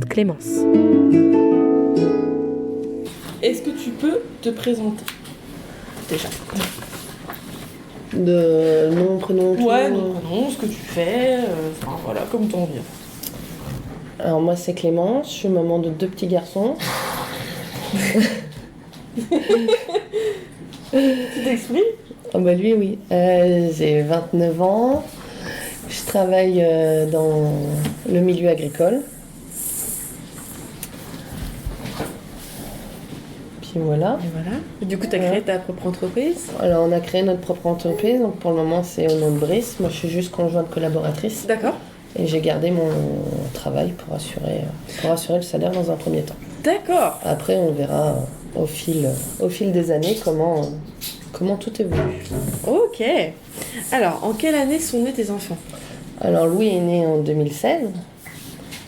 toute Clémence. Est-ce que tu peux te présenter déjà? De nom, prénom, tout. Ouais, nom, prénom, ce que tu fais, enfin voilà, comme t'en viens. Alors moi c'est Clémence, je suis maman de 2 petits garçons. Tu t'exprimes? Ah bah lui oui, j'ai 29 ans, je travaille dans le milieu agricole. Puis voilà. Et voilà. Et du coup, tu as créé ta propre entreprise? Alors on a créé notre propre entreprise, donc pour le moment c'est au nom de Brice. Moi je suis juste conjointe collaboratrice. D'accord. Et j'ai gardé mon travail pour assurer le salaire dans un premier temps. D'accord. Après on verra au fil des années comment tout évolue. Ok. Alors, en quelle année sont nés tes enfants? Alors Louis est né en 2016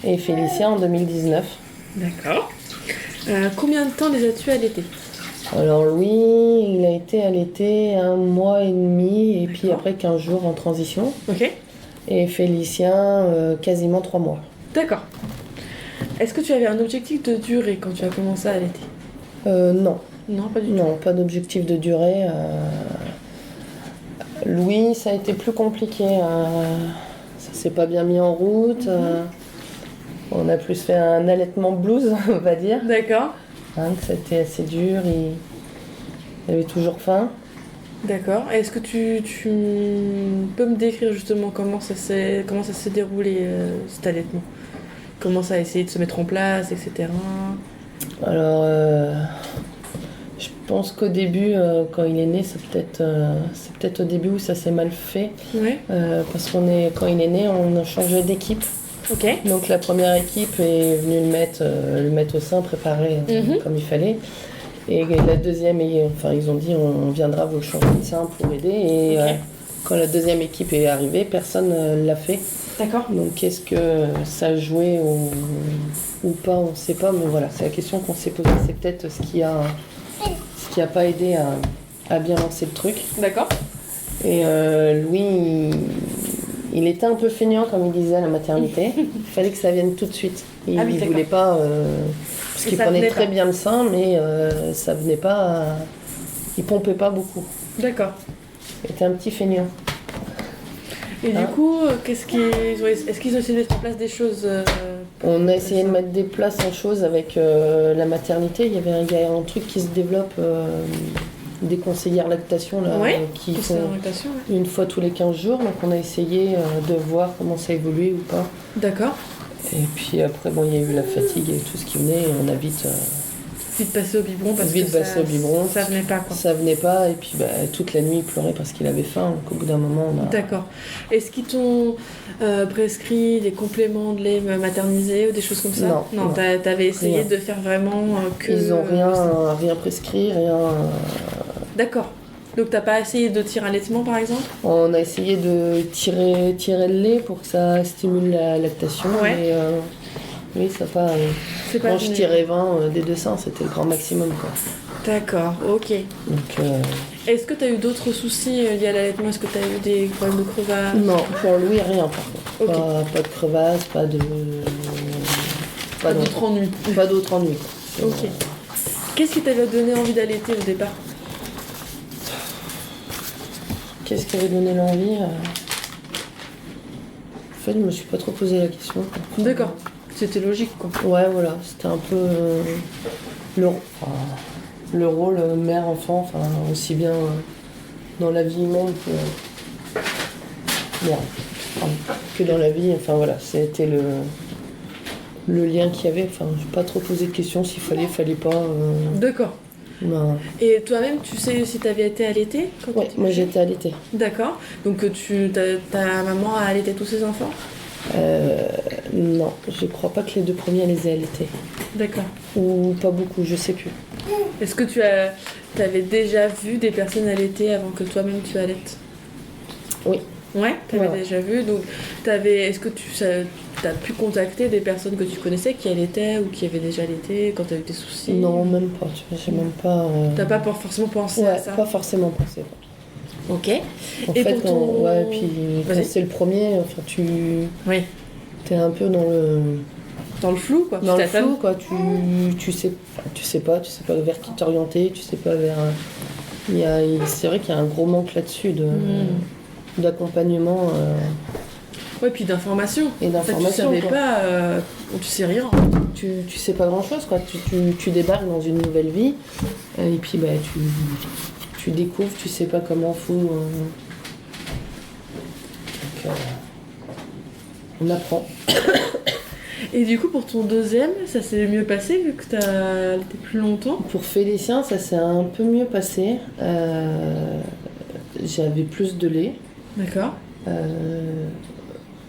et Félicia en 2019. D'accord. Combien de temps les as-tu allaités? Alors Louis, il a été allaité 1 mois et demi et puis après 15 jours en transition. Ok. Et Félicien, quasiment 3 mois. D'accord. Est-ce que tu avais un objectif de durée quand tu as commencé à allaiter? Non. Non, pas du tout. Non, pas d'objectif de durée. Louis, ça a été plus compliqué. Ça s'est pas bien mis en route. On a plus fait un allaitement blues, on va dire. D'accord. C'était assez dur. Il avait toujours faim. D'accord. Est-ce que tu peux me décrire justement comment ça s'est déroulé cet allaitement? Comment ça a essayé de se mettre en place, etc. Alors, je pense qu'au début, quand il est né, c'est peut-être au début où ça s'est mal fait. Ouais. Parce quand il est né, on a changé d'équipe. Ok. Donc la première équipe est venue le mettre au sein, préparé comme il fallait. Et la deuxième, ils ont dit on viendra vous le changer de sein pour aider. Et quand la deuxième équipe est arrivée, personne ne l'a fait. D'accord. Donc est-ce que ça a joué ou pas, on ne sait pas. Mais voilà, c'est la question qu'on s'est posée. C'est peut-être ce qui a pas aidé à bien lancer le truc. D'accord. Et Louis, il était un peu feignant, comme il disait à la maternité. Il fallait que ça vienne tout de suite. Il ne voulait pas... parce qu'il prenait très bien le sein, mais ça venait pas... Il pompait pas beaucoup. D'accord. Il était un petit feignant. Et du coup, est-ce qu'ils ont essayé de mettre en place des choses On a essayé de mettre des places en choses avec la maternité. Il y a un truc qui se développe... des conseillères lactation là, qui font une fois tous les 15 jours. Donc on a essayé de voir comment ça évoluait ou pas. D'accord. Et puis après, il y a eu la fatigue et tout ce qui venait. Et on a vite passé au biberon parce que ça venait pas, quoi. Ça venait pas. Et puis toute la nuit, il pleurait parce qu'il avait faim. Donc au bout d'un moment, on a... D'accord. Est-ce qu'ils t'ont prescrit des compléments de lait maternisé ou des choses comme ça? Non. T'avais essayé de faire vraiment que... Ils ont rien prescrit, rien... D'accord. Donc t'as pas essayé de tirer un allaitement par exemple? On a essayé de tirer le lait pour que ça stimule la lactation. Ouais. Mais oui, ça pas... Quand je tirais 20 des 2 seins, c'était le grand maximum, quoi. D'accord, ok. Donc, est-ce que tu as eu d'autres soucis liés à l'allaitement? Est-ce que tu as eu des problèmes de crevasse? Non, pour lui, rien par contre. Okay. Pas de crevasse, pas d'autres ennuis. Pas d'autres ennuis, quoi. Ok. Qu'est-ce qui t'avait donné envie d'allaiter au départ? Qu'est-ce qui avait donné l'envie En fait, je me suis pas trop posé la question, quoi. D'accord. C'était logique, quoi. Ouais, voilà. C'était un peu le rôle mère-enfant, aussi bien dans la vie humaine que dans la vie. Enfin voilà, c'était le lien qu'il y avait. Enfin, je n'ai pas trop posé de questions s'il fallait pas. D'accord. Non. Et toi-même, tu sais si tu avais été allaitée? Oui, moi j'ai été allaitée. D'accord. Donc ta maman a allaité tous ses enfants? Non, je crois pas que les 2 premiers elle les ait allaités. D'accord. Ou pas beaucoup, je sais plus. Est-ce que tu avais déjà vu des personnes allaiter avant que toi-même tu allaites? Oui. Ouais, tu avais déjà vu. Donc, est-ce que tu as pu contacter des personnes que tu connaissais qui allaitaient ou qui avaient déjà allaité quand tu as eu des soucis? Non, même pas. J'ai même pas. T'as pas forcément pensé à ça? Pas forcément pensé. Ok. En fait, puis quand c'est le premier, tu es un peu dans dans le flou, quoi. Dans le flou, quoi. Tu sais pas vers qui t'orienter, tu sais pas vers... c'est vrai qu'il y a un gros manque là-dessus d'accompagnement. Ouais, puis d'information. Et d'information. En fait, tu savais pas, tu sais rien. Tu sais pas grand-chose, quoi. Tu débarques dans une nouvelle vie, et puis tu découvres, tu sais pas comment faut. Donc, on apprend. Et du coup, pour ton deuxième, ça s'est mieux passé vu que t'as été plus longtemps? Pour Félicien, ça s'est un peu mieux passé. J'avais plus de lait. D'accord.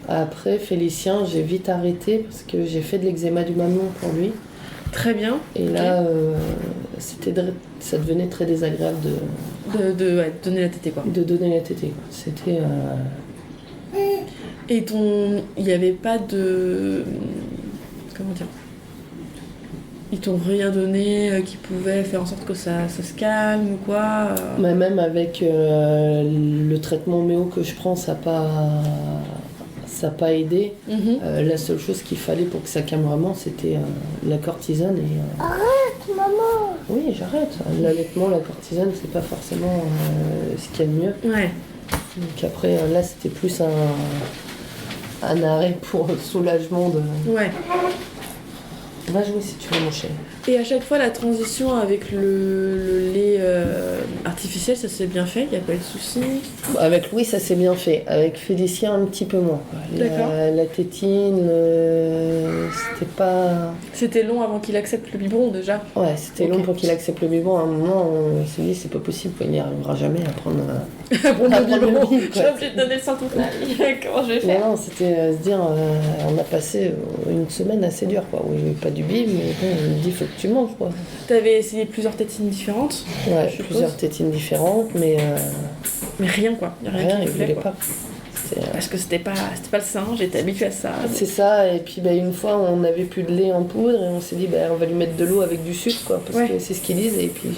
Après, Félicien, j'ai vite arrêté parce que j'ai fait de l'eczéma du mamelon pour lui. Très bien. Et là, ça devenait très désagréable de donner la tétée, quoi. De donner la tétée, quoi. C'était... Et il n'y avait pas de... Comment dire? Ils t'ont rien donné qui pouvait faire en sorte que ça se calme ou quoi Mais même avec le traitement homéo que je prends, ça n'a pas aidé. La seule chose qu'il fallait pour que ça calme vraiment, c'était la cortisone. Arrête, maman! Oui, j'arrête. L'allaitement, la cortisone, c'est pas forcément ce qu'il y a de mieux. Ouais. Donc après, là, c'était plus un arrêt pour soulagement de... Ouais. Va jouer si tu veux, mon chéri. Et à chaque fois, la transition avec le lait artificiel, ça s'est bien fait? Il n'y a pas eu de soucis? Avec Louis, ça s'est bien fait. Avec Félicien, un petit peu moins. D'accord. La tétine, c'était pas... C'était long avant qu'il accepte le biberon, déjà? Ouais, c'était long pour qu'il accepte le biberon. À un moment, on s'est dit, c'est pas possible, quoi. Il n'y arrivera jamais à prendre le biberon. Je suis obligée de donner le sein toute la vie. Comment je vais faire? Non, c'était se dire, on a passé une semaine assez dure, quoi. Oui, pas du bib, mais bon, il me dit, faut que tu manges, quoi. T'avais essayé plusieurs tétines différentes? Ouais, plusieurs tétines différentes, mais rien, quoi. Il y a rien qui il voulait quoi. pas. Parce que c'était pas le sein, j'étais habituée à ça. C'est ça, et puis une fois on n'avait plus de lait en poudre et on s'est dit on va lui mettre de l'eau avec du sucre, quoi, parce que c'est ce qu'ils disent, et puis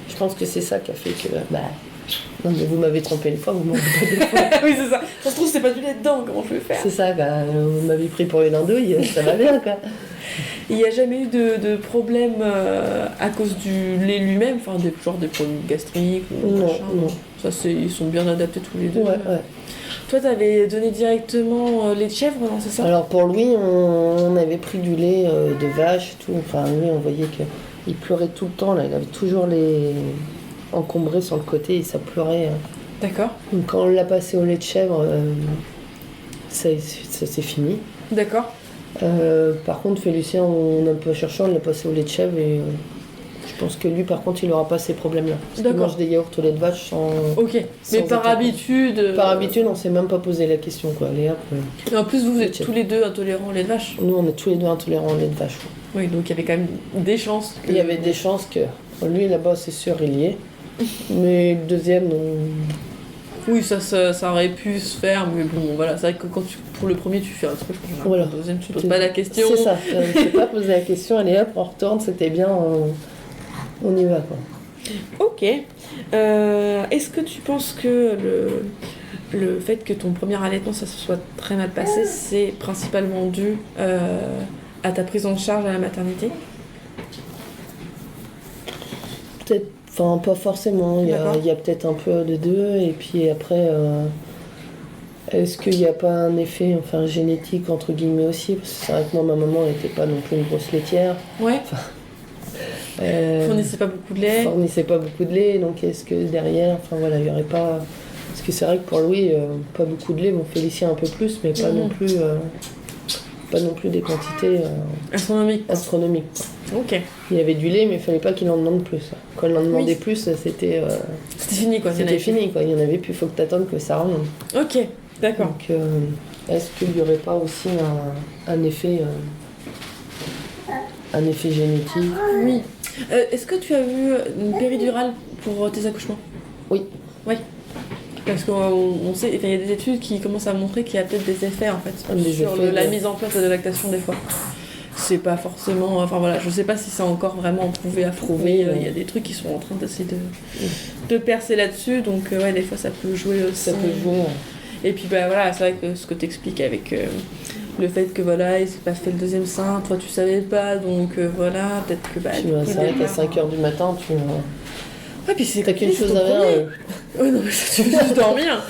je pense que c'est ça qui a fait que non mais vous m'avez trompé une fois, vous m'avez pas deux fois. Oui, c'est ça. Ça se trouve c'est pas du lait dedans, comment je vais faire? C'est ça, vous m'avez pris pour une andouille, ça va bien, quoi. Il n'y a jamais eu de problème à cause du lait lui-même, enfin des problèmes gastriques ou machin. Non. Ça, ils sont bien adaptés tous les deux. Ouais. Toi, t'avais donné directement lait de chèvre, non, c'est ça? Alors pour lui, on avait pris du lait de vache, tout. Enfin, lui, on voyait qu'il pleurait tout le temps, là. Il avait toujours les encombrés sur le côté et ça pleurait. D'accord. Donc quand on l'a passé au lait de chèvre, ça c'est fini. D'accord. Par contre, Félicien, on a un peu cherché, on l'a passé au lait de chèvre et je pense que lui, par contre, il n'aura pas ces problèmes-là. Parce qu'il mange des yaourts au lait de vache sans... Ok, mais par habitude... Par habitude, on s'est même pas posé la question, quoi. Allez, hop, Et en plus, vous êtes tous les deux intolérants au lait de vache? Nous, on est tous les deux intolérants au lait de vache. Oui, donc il y avait quand même des chances que... Il y avait des chances que... Lui, là-bas, c'est sûr, il y est. Mais le deuxième, non... Oui, ça aurait pu se faire, mais bon, voilà, c'est vrai que pour le premier, tu fais un truc, voilà. Pour le deuxième, tu poses pas la question. C'est ça, je ne pas poser la question, allez hop, on retourne, c'était bien, on y va, quoi. Ok. Est-ce que tu penses que le fait que ton premier allaitement, ça se soit très mal passé, c'est principalement dû à ta prise en charge à la maternité? Peut-être. Enfin, pas forcément, il y a peut-être un peu de deux, et puis après, est-ce qu'il n'y a pas un effet génétique, entre guillemets aussi, parce que c'est vrai que moi, ma maman n'était pas non plus une grosse laitière. Ouais. Fournissait pas beaucoup de lait. Fournissait pas beaucoup de lait, donc est-ce que derrière, il n'y aurait pas... Parce que c'est vrai que pour Louis, pas beaucoup de lait, bon, Félicien un peu plus, mais pas non plus... pas non plus des quantités astronomiques. Ok. Il y avait du lait, mais il fallait pas qu'il en demande plus. Quand il en demandait plus, c'était fini, quoi. C'était fini, quoi. Il y en avait plus, il faut que tu attendes que ça revienne. Ok, d'accord. Donc, est-ce qu'il n'y aurait pas aussi un effet génétique? Oui. Est-ce que tu as vu une péridurale pour tes accouchements? Oui. Oui. Parce qu'on sait, il y a des études qui commencent à montrer qu'il y a peut-être des effets en fait sur la mise en place de la lactation des fois. C'est pas forcément, je sais pas si c'est encore vraiment prouvé à prouver. Il y a des trucs qui sont en train d'essayer de percer là-dessus, donc des fois ça peut jouer aussi. Ça peut jouer. Et puis c'est vrai que ce que t'expliques avec le fait que voilà, il s'est pas fait le deuxième sein, toi tu savais pas, donc voilà, peut-être que bah. C'est vrai qu'à 5h du matin, tu. Ouais, puis c'est t'as quelque chose à faire. Ouais, non, mais tu veux juste dormir.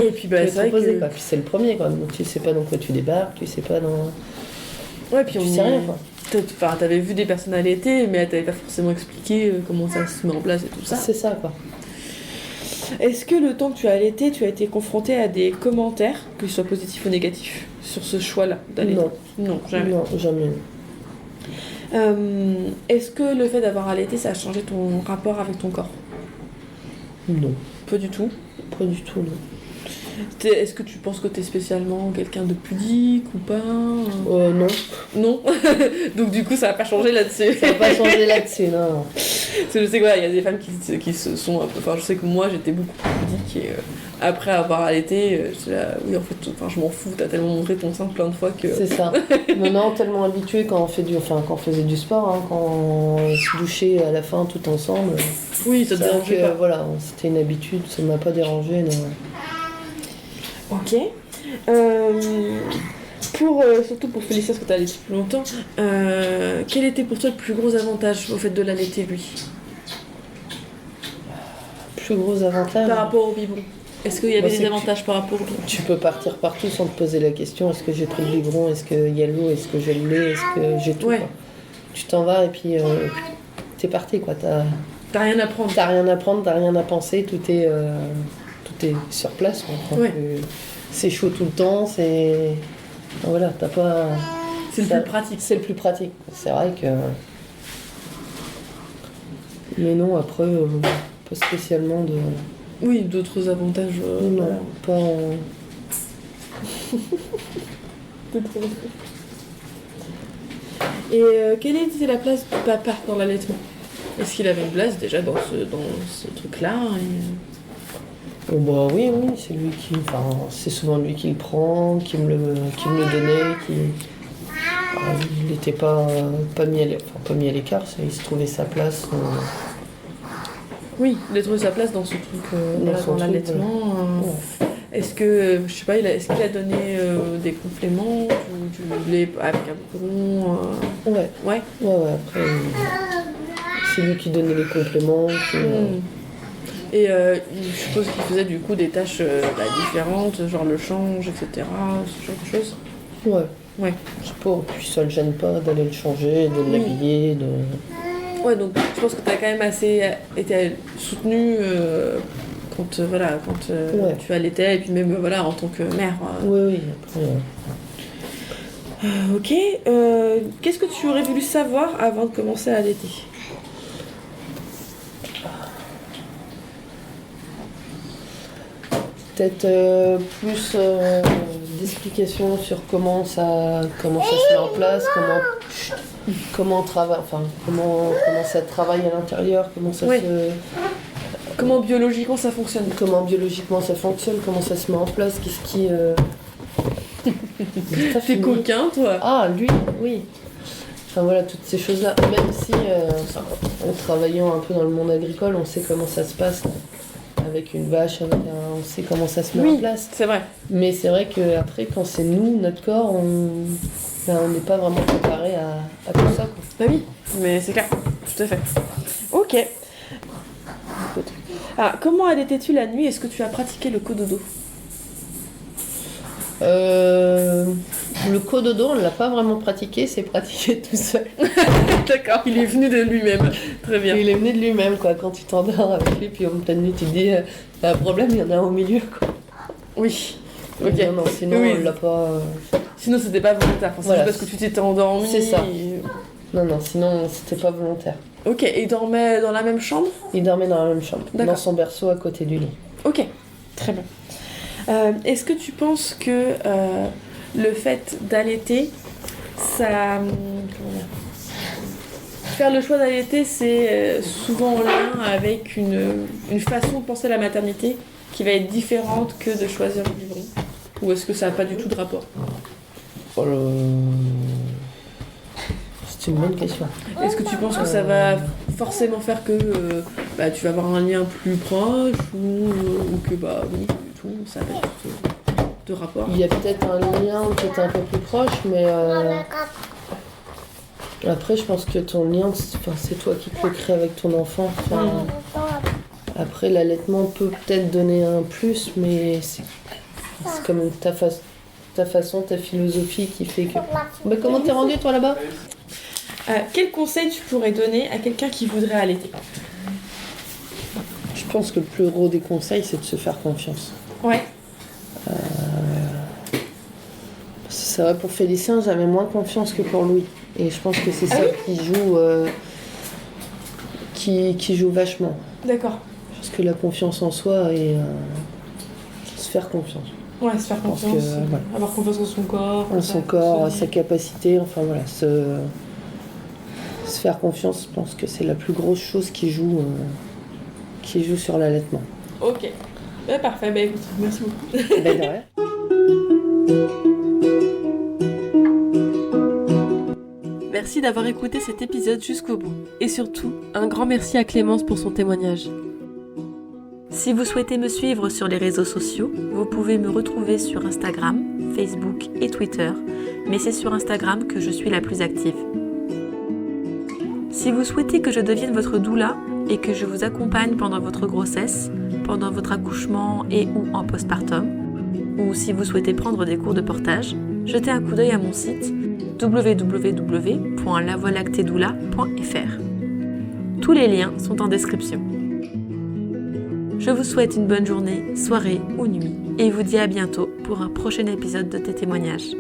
Et puis bah, c'est vrai que. Quoi. Puis c'est le premier, quoi. Donc tu sais pas dans quoi tu débarques, tu sais pas dans. Ouais, puis tu sais rien, quoi. Enfin, t'avais vu des personnes allaiter, mais elle t'avait pas forcément expliqué comment ça se met en place et tout ça. C'est ça, quoi. Est-ce que le temps que tu as allaité, tu as été confronté à des commentaires, qu'ils soient positifs ou négatifs, sur ce choix-là d'allaiter? Non, jamais. Non, jamais. Est-ce que le fait d'avoir allaité, ça a changé ton rapport avec ton corps? Non. Pas du tout? Pas du tout, non. Est-ce que tu penses que tu es spécialement quelqu'un de pudique ou pas? Non. Non. Donc du coup, ça n'a pas changé là-dessus. Ça n'a pas changé là-dessus, non. Parce que je sais qu'il y a des femmes qui se sont un peu... Enfin, je sais que moi, j'étais beaucoup plus pudique et après avoir allaité, j'étais là, oui, en fait, je m'en fous, t'as tellement montré ton sein plein de fois que... C'est ça. Maintenant, tellement habitué quand on faisait du sport, hein, quand on se douchait à la fin tout ensemble. Oui, ça te dérangeait pas. Voilà, c'était une habitude, ça m'a pas dérangé, non. Ok. Surtout pour Félicia, parce que t'as allaité plus longtemps, quel était pour toi le plus gros avantage au fait de l'allaiter, lui? Plus gros avantage? Par rapport au biberon. Est-ce qu'il y avait des avantages par rapport au biberon? Tu peux partir partout sans te poser la question, est-ce que j'ai pris le biberon, est-ce qu'il y a l'eau, est-ce que j'ai le lait, est-ce que j'ai tout, quoi. Tu t'en vas et puis t'es parti, quoi. T'as rien à prendre. T'as rien à prendre, t'as rien à penser, tout est sur place, quoi. C'est chaud tout le temps, c'est... Voilà, t'as pas... C'est le plus pratique. C'est le plus pratique. C'est vrai que... Mais non, après, pas spécialement de... Oui, d'autres avantages. Non, voilà. pas en... Et quelle était la place du papa dans l'allaitement? Est-ce qu'il avait une place déjà dans ce truc-là Oh bah oui, c'est lui qui... Enfin, c'est souvent lui qui le prend, qui me le donnait, qui... il n'était pas mis à l'écart, il se trouvait sa place. Oui, il a trouvé sa place dans ce truc, dans l'allaitement. Est-ce que, je sais pas, est-ce qu'il a donné des compléments, du lait avec un biberon Ouais, après, c'est lui qui donnait les compléments. Et je suppose qu'il faisait du coup des tâches différentes, genre le change, etc., ce genre de choses. Ouais. Je sais pas, puis ça le gêne pas d'aller le changer, de l'habiller, de... Ouais, donc je pense que tu as quand même assez été soutenue quand tu allaitais, et puis même en tant que mère. Oui, après... Ok. Qu'est-ce que tu aurais voulu savoir avant de commencer à allaiter? Peut-être plus d'explications sur comment ça se met en place, comment ça travaille à l'intérieur, comment biologiquement ça fonctionne. Comment biologiquement ça fonctionne, comment ça se met en place, qu'est-ce qui... T'es coquin, toi? Ah, lui, oui. Enfin voilà, toutes ces choses-là. Même si, en travaillant un peu dans le monde agricole, on sait comment ça se passe. Avec une vache, on sait comment ça se met en place. C'est vrai. Mais c'est vrai qu'après, quand c'est nous, notre corps, on n'est pas vraiment préparé à tout ça, quoi. Bah oui, mais c'est clair, tout à fait. Ok. Alors, comment allaitais-tu la nuit? Est-ce que tu as pratiqué le cododo? Le cododo, on ne l'a pas vraiment pratiqué, c'est pratiqué tout seul. D'accord, il est venu de lui-même. Très bien. Il est venu de lui-même, quoi. Quand tu t'endors avec lui, puis en pleine nuit, tu te dis, il y a un problème, il y en a un au milieu, quoi. Oui. Ok. Non, sinon, on l'a pas... Sinon, c'était pas volontaire. Enfin, c'est juste parce que tu t'étais endormi. C'est ça. Non, sinon, c'était pas volontaire. Ok, et il dormait dans la même chambre? Il dormait dans la même chambre, dans son berceau à côté du lit. Ok, très bien. Est-ce que tu penses que le fait d'allaiter, ça... Faire le choix d'allaiter, c'est souvent en lien avec une façon de penser à la maternité qui va être différente que de choisir le biberon? Ou est-ce que ça n'a pas du tout de rapport? C'est une bonne question. Est-ce que tu penses que ça va forcément faire que tu vas avoir un lien plus proche ou que oui, du tout, ça va être de rapport. Il y a peut-être un lien peut-être un peu plus proche, mais après je pense que ton lien, c'est toi qui te le crée avec ton enfant. Après l'allaitement peut peut-être donner un plus, mais c'est comme ta façon, ta philosophie qui fait que... Bah, comment t'es rendu toi là-bas ? Quel conseil tu pourrais donner à quelqu'un qui voudrait allaiter ? Je pense que le plus gros des conseils, c'est de se faire confiance. Ouais. C'est vrai, pour Félicien, j'avais moins confiance que pour Louis. Et je pense que c'est ça qui joue vachement. D'accord. Parce que la confiance en soi et se faire confiance. Ouais, se faire confiance. Avoir confiance en son corps. En son corps, sa capacité, enfin voilà. Se faire confiance, je pense que c'est la plus grosse chose qui joue sur l'allaitement. Ok. Parfait, écoute, merci beaucoup. De rien. Merci d'avoir écouté cet épisode jusqu'au bout. Et surtout, un grand merci à Clémence pour son témoignage. Si vous souhaitez me suivre sur les réseaux sociaux, vous pouvez me retrouver sur Instagram, Facebook et Twitter, mais c'est sur Instagram que je suis la plus active. Si vous souhaitez que je devienne votre doula et que je vous accompagne pendant votre grossesse, pendant votre accouchement et ou en postpartum, ou si vous souhaitez prendre des cours de portage, jetez un coup d'œil à mon site www.lavoilactedoula.fr. Tous les liens sont en description. Je vous souhaite une bonne journée, soirée ou nuit et vous dis à bientôt pour un prochain épisode de tes témoignages.